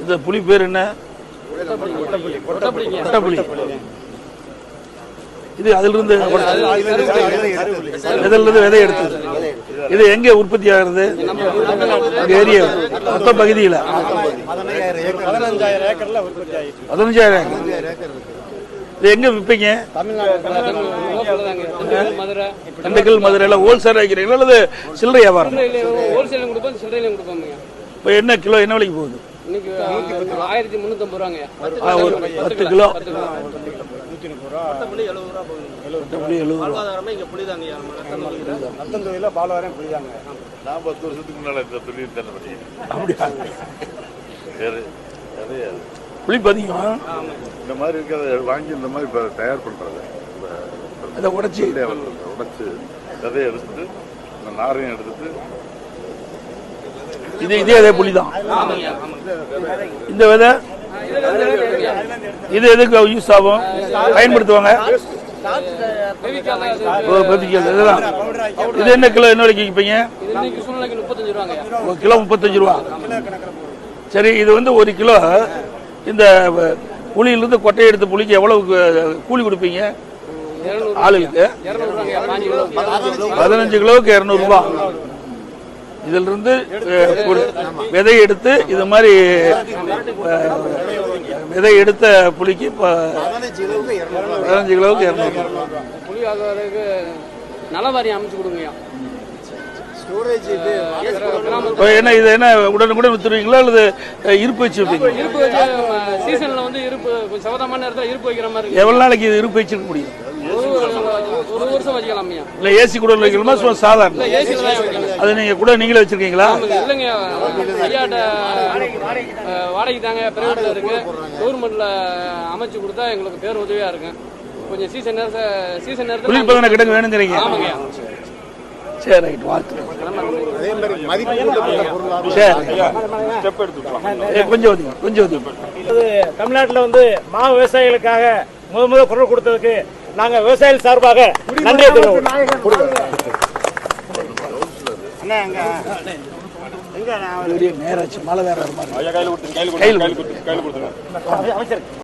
இந்த புலி பேர் என்ன? கொட்டப்புலி. இது அதிலிருந்து விதை எடுத்தது. இது எங்க உற்பத்தி ஆகிறது? ஏரியா மொத்த பகுதியில் 15,000 ஏக்கர். இது எங்க விற்பீங்க? திண்டுக்கல், மதுரையில ஹோல்சேல் வைக்கிறீங்களா அல்லது சில்லறை வியாபாரம்? இப்போ என்ன கிலோ என்ன விலைக்கு போகுது? 1350 ரூபாங்க. 10 கிலோ 10 வருஷத்துக்கு முன்னால இந்த தொழில் தானே பண்ணி. புளி பதிங்கம்மா இந்த மாதிரி இருக்கிறத வாங்கி இந்த மாதிரி தயார் பண்றது, அதை உடைச்சி விதையை எடுத்துட்டு இந்த நாரையும் எடுத்துட்டு இதே அதே புளி தான். இந்த விதை இது எதுக்கு யூஸ் ஆகும், பயன்படுத்துவாங்க? இது என்ன கிலோ என்ன விலைக்கு விற்பீங்க? கிலோ 35 ரூபா. சரி, இது வந்து 1 கிலோ இந்த புளியிலிருந்து கொட்டையை எடுத்த புளிக்கு எவ்வளவு கூலி கொடுப்பீங்க ஆளுக்கு? 15 கிலோவுக்கு 200 ரூபா. இதுல இருந்து விதை எடுத்து இது மாதிரி விதை எடுத்த புளிக்கு 15 கிலோவுக்கு 200 புளி ஆகுறதுக்கு நலவாரியம் அமைச்சு கொடுங்க. என்ன இது என்ன உடனுக்குடன் வித்துருவீங்களா அல்லது இருப்பு வச்சு வைப்பீங்க? இருப்பு வச்சு சீசன்ல வந்து இருப்பு சவதமான நேரத்தில் இருப்பு வைக்கிற மாதிரி. எவ்வளவு நாளைக்கு இது இருப்பு வச்சிருக்க முடியும்? 1 வருஷம் வச்சுக்கலாம். இல்ல ஏசி கூட வைக்கணுமா சாதாரண? அது நீங்க கூட நீங்களே வச்சிருக்கீங்களா? இல்லைங்க, ஐயாட்ட வாடகைக்கு தாங்க, பிரைவேட்ல இருக்கு. கவர்மெண்ட்ல அமைச்சு கொடுத்தா எங்களுக்கு பேர் உதவியா இருக்கு. கொஞ்சம் சீசன் நேரத்தில் குளிர்பதன கிடங்கு வேணுங்கிறீங்க? ஆமாங்க. சரி, ரைட், வாழ்த்துக்கள். கொஞ்சம் தமிழ்நாட்டில் வந்து மா விவசாயிகளுக்காக முதல் குரல் கொடுத்ததுக்கு நாங்க விவசாயிகள் சார்பாக நன்றி தெரிவிக்கிறோம். நேராச்சு மழை வேற